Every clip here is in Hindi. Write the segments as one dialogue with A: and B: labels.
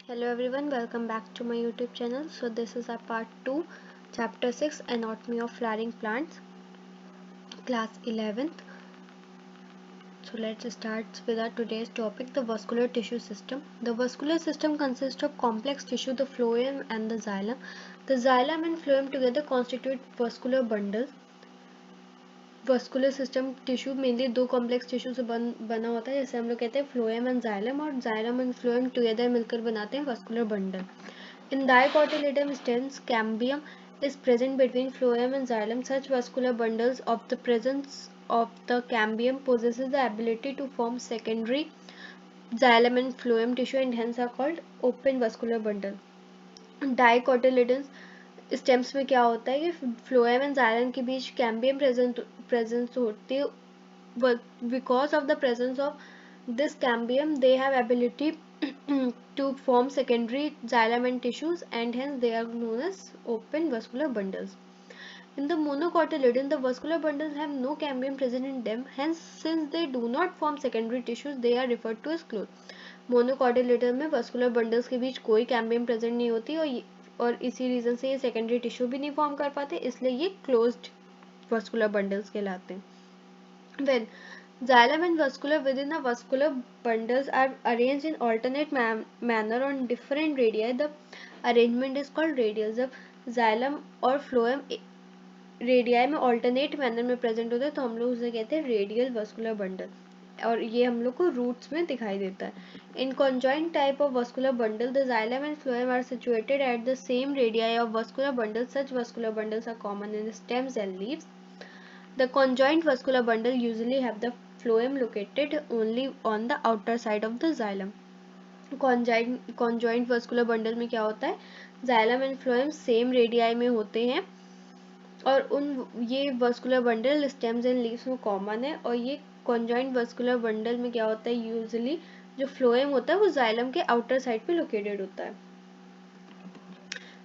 A: Hello everyone, welcome back to my YouTube channel. So this is our part 2, chapter 6, anatomy of flowering plants, class 11th. So let's start with our today's topic, the vascular tissue system. The vascular system consists of complex tissue, the phloem and the xylem. The xylem and phloem together constitute vascular bundles. Vascular system tissue mainly दो कॉम्प्लेक्स टिश्यू से बना होता है, जैसे हम लोग कहते हैं फ्लोएम एंड जाइलम, और जाइलम एंड फ्लोएम टुगेदर मिलकर बनाते हैं vascular bundle. In dicotyledon stems cambium is present between phloem and xylem. Such vascular bundles of the presence of the cambium possesses the ability to form secondary xylem and phloem tissue and hence are called open vascular bundle. Dicotyledons stems में क्या होता है कि फ्लोएम एंड जाइलम के बीच कैम्बियम प्रेजेंस होती है. Because of the presence of this cambium they have ability to form secondary xylem and tissues and hence they are known as open vascular bundles. In the monocotyledon, the vascular bundles have no cambium present in them, hence since they do not form secondary tissues they are referred to as closed. मोनोकॉटिलेडन में vascular bundles के बीच कोई कैम्बियम प्रेजेंट नहीं होती और इसी रीजन से ये सेकेंडरी टिश्यू भी नहीं फॉर्म कर पाते, इसलिए ये क्लोज्ड vascular bundles कहलाते हैं. When xylem and vascular within a vascular bundles are arranged in alternate manner on different radii, the arrangement is called radial. जब xylem और phloem रेडियाई में ऑल्टरनेट मैनर में प्रेजेंट होता है तो हम लोग उसे कहते हैं रेडियल वस्कुलर बंडल, और ये हम लोग को रूट्स में दिखाई देता है. इन conjoined type of vascular bundle, the xylem and phloem are situated at the same radii of vascular bundle. Such vascular bundles are common in stems and leaves. The conjoined vascular bundle usually have the phloem located only on the outer side of the xylem. Conjoined vascular bundle में क्या होता है, xylem and phloem same radii में होते हैं और ये vascular bundle stems and leaves में कॉमन है. और ये कॉन्जॉइंट वस्कुलर बंडल में क्या होता है, यूजुअली जो फ्लोएम होता है वो जाइलम के आउटर साइड पे लोकेटेड होता है.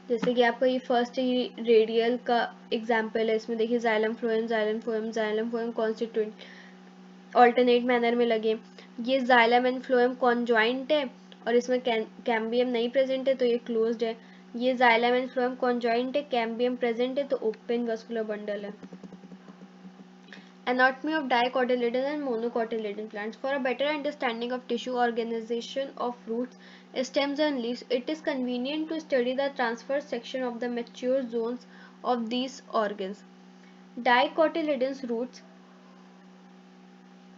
A: जैसे कि आपका ये फर्स्ट रेडियल का एग्जांपल है, इसमें देखिए xylem phloem constitute alternate manner में लगे. ये जाइलम एंड फ्लोएम कॉन्जॉइंट है और इसमें कैम्बियम नहीं प्रेजेंट है तो ये क्लोज्ड है. ये जाइलम एंड फ्लोएम कॉन्जॉइंट है, कैम्बियम प्रेजेंट है तो ओपन वस्कुलर बंडल है. Anatomy of dicotyledon and monocotyledon plants. For a better understanding of tissue organization of roots, stems and leaves, it is convenient to study the transverse section of the mature zones of these organs. Dicotyledon's roots.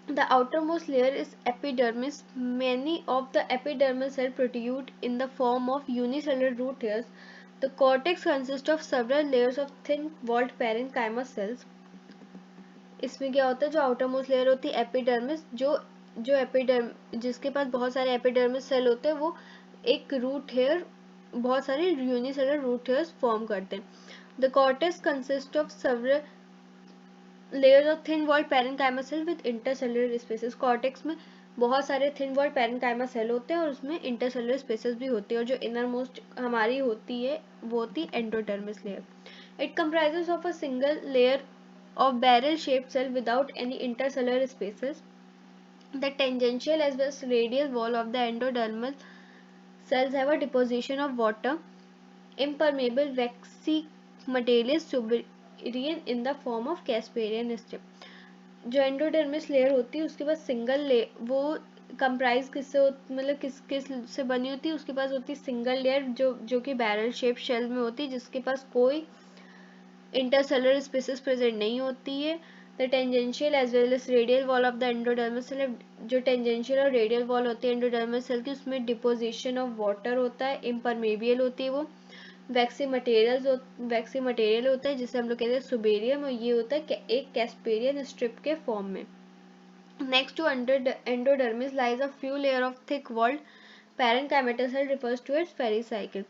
A: The outermost layer is epidermis. Many of the epidermal cells protrude in the form of unicellular root hairs. The cortex consists of several layers of thin-walled parenchyma cells. इसमें क्या होता है, जो आउटर मोस्ट लेयर होती है एपिडर्मिस, जो एपिडर्म जिसके पास बहुत सारे एपिडर्मिस सेल होते हैं वो एक रूट हेयर, बहुत सारे यूनिसेलुलर रूट हेयर्स फॉर्म करते हैं. The cortex consist of several layers of thin walled parenchyma cell with intercellular spaces. Cortex में बहुत सारे थिन वॉल्ड पैरेन्काइमा सेल होते हैं और उसमें इंटरसेलुलर स्पेसेस भी होती है, और जो इनर मोस्ट हमारी होती है वो होती है endodermis layer. It comprises of a single layer of barrel-shaped cell without any intercellular spaces. The tangential as well as radial wall of the endodermal cells have a deposition of water, impermeable waxy material suberian in the form of Casparian strip. जो एंडोडर्मिस लेयर होती है उसके पास सिंगल वो कंप्राइज किससे मतलब किस से बनी होती है, उसके पास होती है सिंगल लेयर जो कि बैरल शेप शेल में होती है, जिसके पास कोई इंटरसेलुलर स्पेसेस प्रेजेंट नहीं होती है. The tangential as well as radial wall of the endodermal cell, जो टेंजेंशियल और रेडियल वॉल होती है एंडोडर्मल सेल की, उसमें डिपोजिशन ऑफ वाटर होता है, इम्परमेबियल होती है वो. वैक्सी मटेरियल होता है जिसे हम लोग कहते हैं सुबेरियम, और ये होता है एक कैस्पेरियन स्ट्रिप के फॉर्म में. Next to endodermis lies a few layer of thick walled parenchymatous cell refers to its pericycle.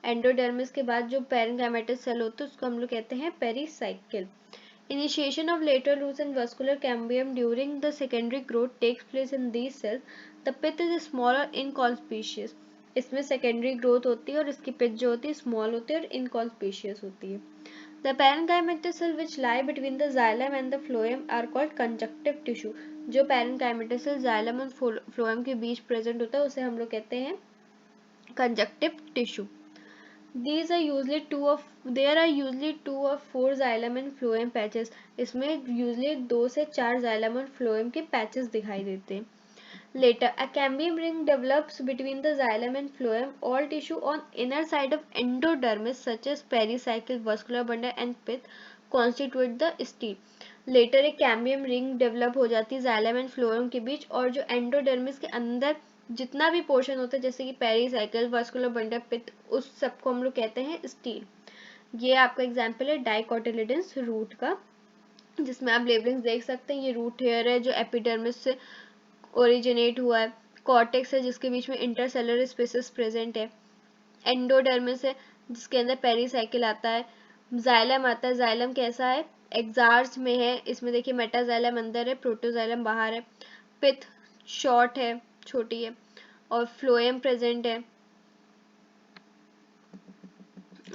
A: Endodermis के बाद जो पैरेन्काइमेटल सेल होते हैं उसको हम लोग कहते हैं pericycle. Initiation of lateral roots and vascular cambium during the secondary growth takes place in these cells. The pith is smaller inconspicuous. इसमें secondary growth होती है और इसकी pith जो होती है small होती है और inconspicuous होती है. The parenchymatous cells which lie between the xylem and the phloem are called conjunctive tissue. जो parenchymatous cell xylem और phloem के बीच present होता है उसे हम लोग कहते हैं conjunctive tissue. These are usually there are usually 2 or 4 xylem and phloem patches. इसमें usually 2 से 4 xylem और phloem के patches दिखाई देते हैं. Later, a cambium ring develops between the xylem and phloem. All tissue on inner side of endodermis, such as pericycle, vascular bundle, and pith, constitute the stele. Later, एक cambium ring develop हो जाती है xylem and phloem के बीच, और जो endodermis के अंदर जितना भी पोर्शन होता है, जैसे कि पेरीसाइकिल, वास्कुलर बंडल, पित्त, उस सबको हम लोग कहते हैं स्टील. ये आपका एग्जाम्पल है डाइकोटिलेडन्स रूट का, जिसमें आप लेबलिंग देख सकते हैं. ये रूट हेयर है जो एपिडर्मिस से ओरिजिनेट हुआ है. कॉर्टेक्स है जिसके बीच में इंटरसेलुलर स्पेसेस प्रेजेंट है. एंडोडर्मिस है जिसके अंदर पेरीसाइकिल आता है. जाइलम आता है. जाइलम कैसा है? एक्सार्स में है. इसमें देखिए मेटाजाइलम अंदर है, प्रोटोजाइलम बाहर है. पिथ शॉर्ट है, छोटी है, और फ्लोएम प्रेजेंट है.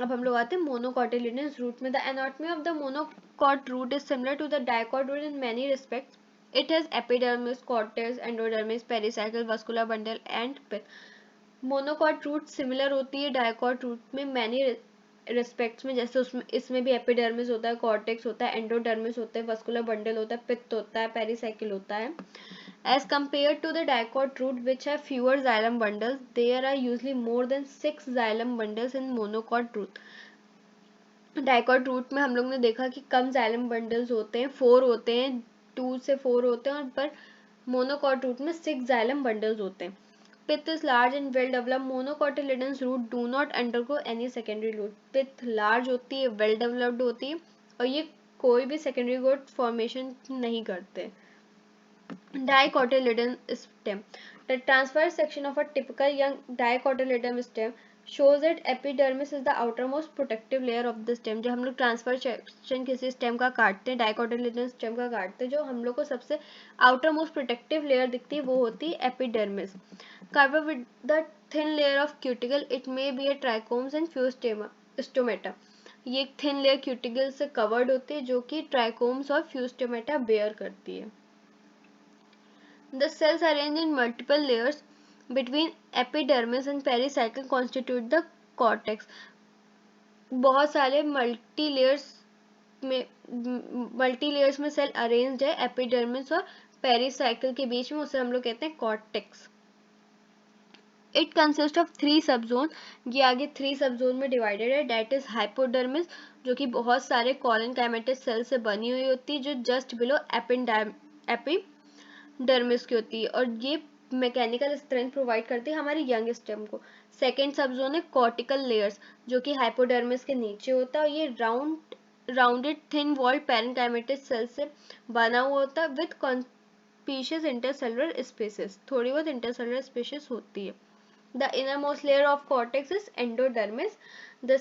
A: अब हम लोग आते हैं मोनोकॉटिलिडनस रूट में. The anatomy of the monocot root is similar to the dicot root in many respects. It has epidermis, cortex, endodermis, pericycle, vascular bundle and pith. Monocot root similar होती है डाइकॉट रूट में मैनी रिस्पेक्ट्स में. जैसे उसमें इसमें भी एपिडर्मिस होता है, कॉर्टेक्स होता है, एंडोडर्मिस होता है, वस्कुलर बंडल होता है, पित्त होता है, पेरीसाइकिल होता है. As compared to the dicot root, which have fewer xylem bundles, there are usually more than 6 xylem bundles in monocot root. Dicot root में हम लोग ने देखा कि कम xylem bundles होते हैं, 4 होते हैं, 2 से 4 होते हैं, और पर मोनोकॉट रूट में 6 xylem bundles होते हैं. Pith is large and well developed. Monocotyledonous root do not undergo any secondary root. Pith large होती है, well developed होती है, और ये कोई भी secondary root formation नहीं करते. Dicotyledon stem. The transverse section of a typical young dicotyledon stem shows that epidermis is the outermost protective layer of the stem. जब हम लोग transverse section किसी stem का काटते हैं, dicotyledon stem का काटते हैं, जो हम लोग को सबसे outermost protective layer दिखती है वो होती है epidermis. Covered with the thin layer of cuticle, it may be a trichomes and few stomata. ये एक thin layer cuticle से covered होती है जो कि trichomes और few stomata bear करती है. The cells arranged in multiple layers between epidermis and pericycle constitute the cortex. बहुत सारे मल्टी लेयर्स में सेल अरेंज्ड है एपिडर्मिस और पेरीसाइकिल के बीच में, उसे हम लोग कहते हैं कॉर्टेक्स. It consist of 3 सबजोन. ये आगे 3 सबजोन में डिवाइडेड है. डेट इज हाइपोडर्मिस, जो कि बहुत सारे कॉलन काइमेटिस सेल से बनी हुई होती है, जो जस्ट बिलो एपिडर्मिस की होती है, और ये मैकेनिकल स्ट्रेंथ प्रोवाइड करती है हमारे यंग स्टेम को. सेकेंड सबजोन है कॉर्टिकल लेयर्स, जो कि हाइपोडर्मिस के नीचे होता है, और ये राउंडेड थिन वॉल्ड पैरेनकाइमेटिस सेल से बना हुआ होता है विद कॉन्स्पिशियस इंटरसेलुलर स्पेसेस. थोड़ी बहुत इंटरसेलुलर स्पेसेस होती है. The innermost layer of cortex is endodermis. The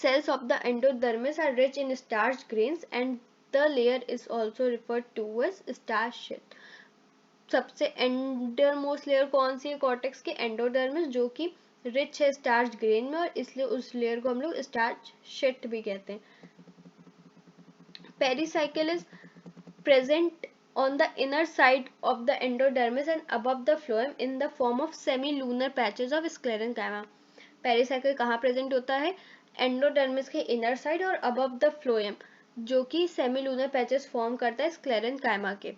A: cells of the endodermis are rich in starch grains and the layer is also referred to as starch sheet. सबसे एंडरमोस्ट लेयर कौन सी है कॉर्टेक्स की? एंडोडर्मिस, जो कि रिच है स्टार्च ग्रेन में, और इसलिए उस लेयर को हम लोग स्टार्च शीट भी कहते हैं. Pericycle is present on the inner side of the endodermis and above the phloem in the form of semilunar patches of sclerenchyma. Pericycle कहाँ प्रेजेंट होता है? एंडोडर्मिस के इनर साइड और अबव द फ्लोएम, जो कि सेमिलूनर पैचेस फॉर्म करता है स्क्लेरेनकाइमा के.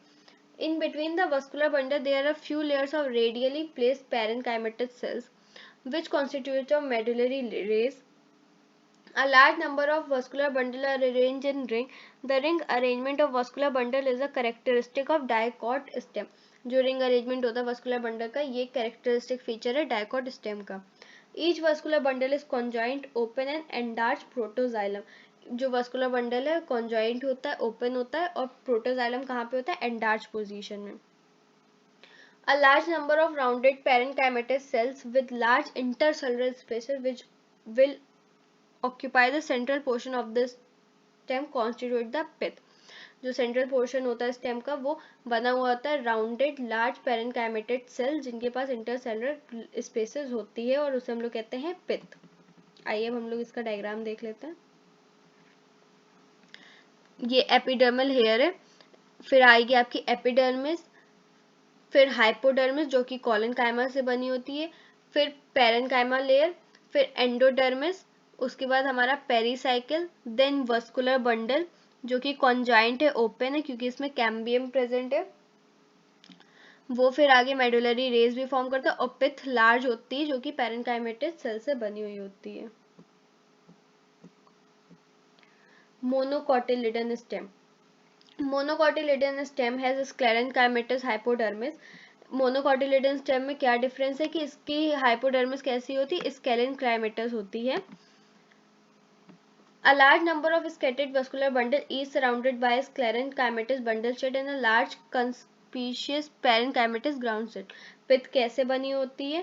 A: In between the vascular bundle, there are few layers of radially placed parenchymatous cells, which constitute of medullary rays. A large number of vascular bundles are arranged in ring. The ring arrangement of vascular bundle is a characteristic of dicot stem. जो ring arrangement होता है vascular bundle का, ये characteristic feature है dicot stem का. Each vascular bundle is conjoint, open and enlarged protoxylem. जो vascular bundle है conjoint होता है, open होता है, और protoxylem कहाँ पे होता है? enlarged position में. A large number of rounded parenchymatous cells with large intercellular spaces which will occupy the central portion of the stem constitute the pith. जो सेंट्रल पोर्शन होता है स्टेम का, वो बना हुआ होता है राउंडेड लार्ज पेरेनकाइमेटेड सेल, जिनके पास इंटरसेलुलर स्पेसेस होती है, और उसे हम लोग कहते हैं पिथ. आइए अब हम लोग इसका डायग्राम देख लेते हैं. ये एपिडर्मल हेयर है, फिर आएगी आपकी एपिडर्मिस, फिर हाइपोडर्मिस जो कि कॉलन काइमा से बनी होती है, फिर पैरेन्काइमा लेयर, फिर एंडोडर्मिस, उसके बाद हमारा पेरीसाइकिल, देन वस्कुलर बंडल जो कि कॉन्जाइंट है, ओपन है क्योंकि इसमें कैम्बियम प्रेजेंट है, वो फिर आगे मेडुलरी रेस भी फॉर्म करता है, और पिथ लार्ज होती है जो कि पैरेन्काइमेटिस सेल से बनी हुई होती है। Monocotyledon stem, monocotyledon stem has sclerenchymatous hypodermis. Monocotyledon stem में क्या डिफरेंस है कि इसकी हाइपोडर्मिस कैसी होती है, स्क्लेरेन्काइमेटिस होती है। A large number of scattered vascular bundle is surrounded by a sclerenchymatous bundle shed and a large conspicuous parenchymatous ground set. पित्त कैसे बनी होती है,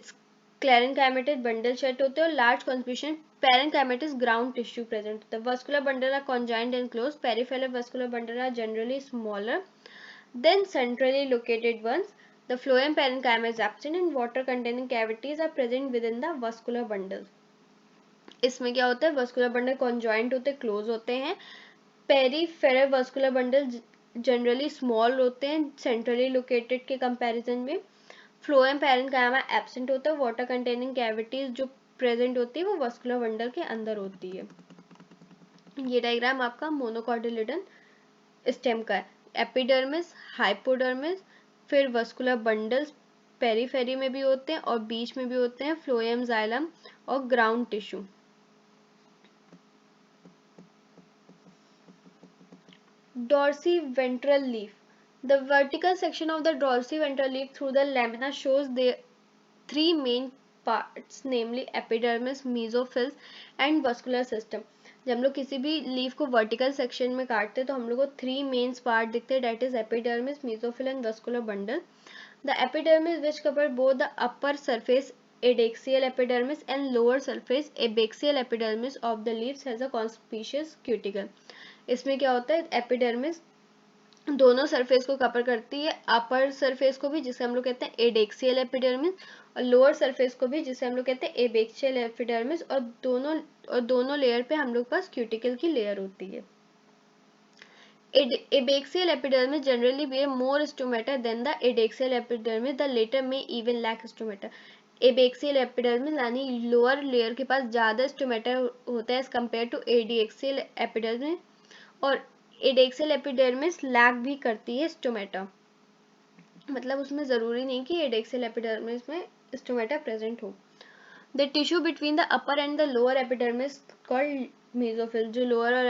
A: sclerenchymatous bundle shed होते हैं और large conspicuous parenchymatous ground tissue present होता है. Vascular bundle are conjoined and closed. Peripheral vascular bundle are generally smaller than centrally located ones. The phloem parenchyma is absent and water containing cavities are present within the vascular bundle. इसमें क्या होता है, वस्कुलर बंडल कॉन्जॉइंट होते हैं, क्लोज होते हैं। Peripheral vascular bundle generally small होते हैं सेंट्रली लोकेटेड के कंपैरिजन में। फ्लोएम पैरेन्काइमा एब्सेंट होता है, वाटर कंटेनिंग कैविटीज जो प्रेजेंट होती है वो वस्कुलर बंडल के अंदर होती है। ये डायग्राम आपका मोनोकोटिलिडन स्टेम का है। एपिडर्मिस, हाइपोडर्मिस, फिर वस्कुलर बंडल्स पेरीफेरी में भी होते हैं और बीच में भी होते हैं, फ्लोएम, जाइलम और ground tissue. Dorsiventral leaf. The vertical section of the dorsiventral leaf through the lamina shows the three main parts, namely epidermis, mesophils and vascular system. जब हम लोग किसी भी लीफ को वर्टिकल सेक्शन में काटते हैं तो हम लोग को थ्री मेन पार्ट दिखते हैं, that is epidermis, mesophyll and vascular bundle. The epidermis which cover both the upper surface adaxial epidermis and lower surface abaxial epidermis of the leaves has a conspicuous cuticle. इसमें क्या होता है, एपिडर्मिस दोनों सरफेस को कवर करती है, अपर सरफेस को भी जिसे हम लोग कहते हैं एडेक्सियल एपिडर्मिस और लोअर सरफेस को भी जिसे हम लोग कहते हैं एबेक्सियल एपिडर्मिस, और दोनों लेयर पे हम लोग पास क्यूटिकल की लेयर होती है. Abaxial epidermis generally bear more stomata than the adaxial epidermis. The latter may even lack stomata. Abaxial epidermis यानी लोअर लेयर के पास ज़्यादा स्टोमेटा होता है as compare to adaxial epidermis, और एडेक्सियल एपिडर्मिस लैक भी करती है स्टोमेटा. मतलब उसमें ज़रूरी नहीं कि एडेक्सियल एपिडर्मिस में स्टोमेटा प्रेजेंट हो. The tissue between the upper and the lower epidermis called mesophyll. जो लोअर और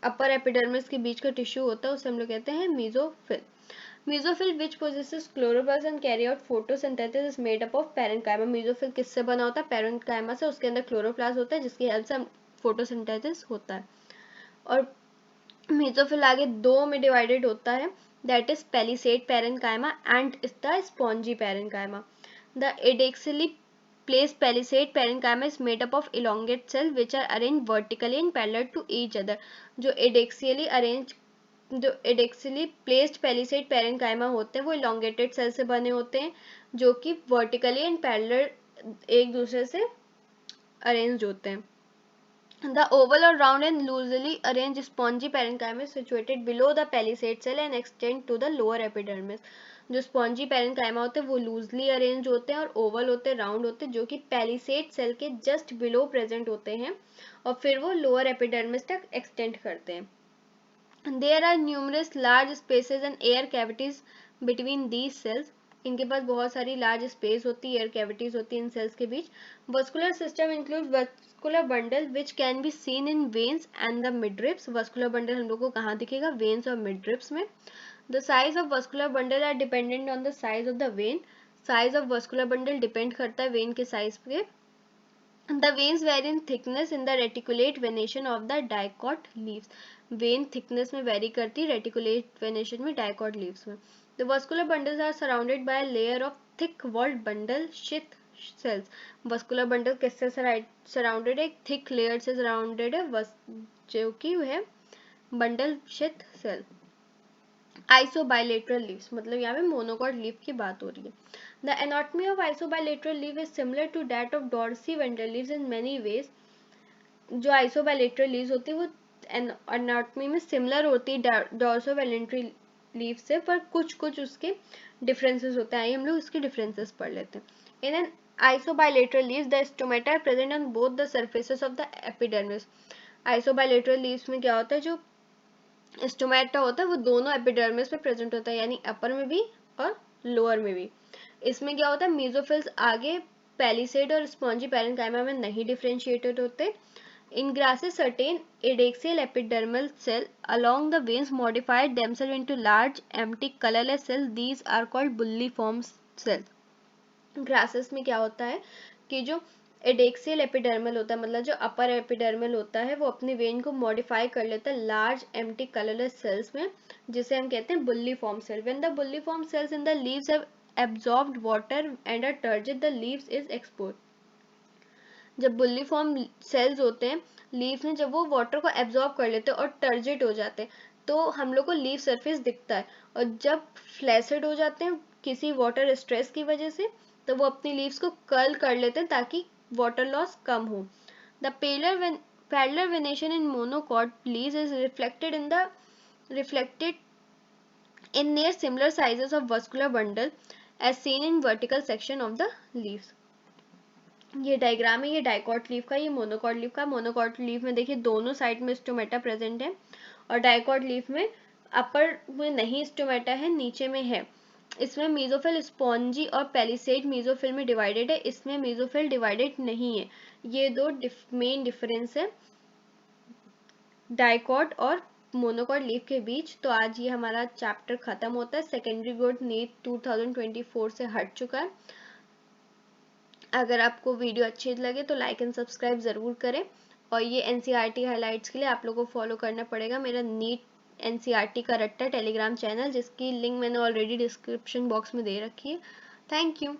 A: अपर एपिडर्मिस के बीच का टिश्यू होता है उसे हम लोग कहते हैं mesophyll. Mesophyll which possesses chloroplast and carry out photosynthesis is made up of parenchyma. Mesophyll किससे बना होता है, पैरेन्काइमा से. उसके अंदर क्लोरोप्लास्ट होता है जिसकी हेल्प से फोटोसिंथेसिस होता है. और मेसोफिल आगे दो में डिवाइडेड होता है, that is palisade parenchyma and the spongy parenchyma. The adaxially placed palisade parenchyma is made up of elongate cells which are arranged vertically and parallel to each other. जो एडेक्सियली प्लेस्ड पैलिसेड पैरेन्काइमा होते हैं वो elongated सेल से बने होते हैं जो कि वर्टिकली एंड पैरेलल एक दूसरे से अरेंज होते हैं. The oval or round and loosely arranged spongy parenchyma is situated below the palisade cell and extend to the lower epidermis. जो स्पॉन्जी पैरेन्काइमा होते हैं वो लूजली अरेंज होते हैं और ओवल होते हैं, राउंड होते हैं, जो कि पैलिसेड सेल के जस्ट बिलो प्रेजेंट होते हैं और फिर वो लोअर एपिडर्मिस तक एक्सटेंड करते हैं. There are numerous large spaces and air cavities between these cells. इनके पास बहुत सारी लार्ज स्पेस होती है, एयर कैविटीज होती है इन सेल्स के बीच. Vascular system include vascular bundle which can be seen in veins and the midribs. Vascular bundle हम लोग को कहाँ दिखेगा, वेन्स और मिडरिब्स में. The size of vascular bundle are dependent on the size of the vein. Size of vascular bundle depend करता है वेन के साइज पे. The veins vary in thickness in the reticulate venation of the dicot leaves. When thickness में वेरी करती है रेटिकुलेट वेनेशन में, डाइकॉट लीव्स में. The vascular bundles are surrounded by a layer of thick walled bundle sheath cells. vascular bundle किससे सराउंडेड है, थिक लेयर से सराउंडेड है जो कि है बंडल sheath सेल. आइसोबाइलेटरल लीव्स, मतलब यहाँ पे मोनोकॉट लीफ की बात हो रही है. The anatomy of isobilateral leaf is similar to that of dorsiventral leaves in many ways. जो आइसोबाइलेटरल लीव्स होती है वो एनाटॉमी में सिमिलर होती है डॉर्सोवेलेंट्री लीव से, पर कुछ कुछ उसके डिफरेंसेस होते हैं। आइए हम लोग इसके डिफरेंसेस पढ़ लेते हैं। In an isobilateral leaves the stomata are present on both the surfaces of the epidermis। isobilateral leaves में क्या होता है, जो स्टोमेटा होता है वो दोनों एपिडर्मिस पे प्रेजेंट होता है, यानी अपर में भी और लोअर में भी। इसमें क्या होता है, मेसोफिल्स आगे पैलिसेड और स्पॉन्जी पैरेन्काइमा में नहीं डिफरेंशिएटेड होते। In grasses, certain adaxial epidermal cells along the veins modified themselves into large, empty, colorless cells. These are called bulliform cells. Grasses में क्या होता है कि जो एडेक्सियल एपिडर्मल होता है, मतलब जो अपर एपिडर्मल होता है, वो अपने वेन को मॉडिफाई कर लेता है लार्ज एम्प्टी कलरलेस सेल्स में, जिसे हम कहते हैं bulliform cell. When the bulliform cells in the leaves have absorbed water and are turgid, the leaves is exposed. जब बुल्लीफॉर्म सेल्स होते हैं लीव्स में, जब वो वाटर को एब्जॉर्ब कर लेते हैं और टर्जिड हो जाते हैं, तो हम लोग को लीफ सरफेस दिखता है। और जब फ्लैसिड हो जाते हैं किसी वाटर स्ट्रेस की वजह से, तो वो अपनी लीव्स को कर्ल कर लेते हैं ताकि वाटर लॉस कम हो। The parallel venation in monocot leaves is reflected in near similar sizes of vascular bundle as seen in vertical section of the leaves। ये डायग्राम है, ये डाइकॉट लीफ का, ये मोनोकॉट लीफ का। मोनोकॉट लीफ में देखिए दोनों साइड में स्टोमेटा प्रेजेंट है, और डाइकॉट लीफ में अपर में नहीं स्टोमेटा है, नीचे में है। इसमें मेसोफिल स्पॉन्जी और पैलिसेड मेसोफिल में डिवाइडेड है, इसमें मेसोफिल डिवाइडेड नहीं है। ये दो मेन डिफरेंस है डाइकॉट और मोनोकॉट लीफ के बीच। तो आज ये हमारा चैप्टर खत्म होता है। सेकेंडरी बोर्ड नीट 2024 से हट चुका है। अगर आपको वीडियो अच्छी लगे तो लाइक एंड सब्सक्राइब ज़रूर करें, और ये एनसीईआरटी हाइलाइट्स के लिए आप लोगों को फॉलो करना पड़ेगा मेरा नीट एनसीईआरटी का रट्टा टेलीग्राम चैनल, जिसकी लिंक मैंने ऑलरेडी डिस्क्रिप्शन बॉक्स में दे रखी है। Thank you.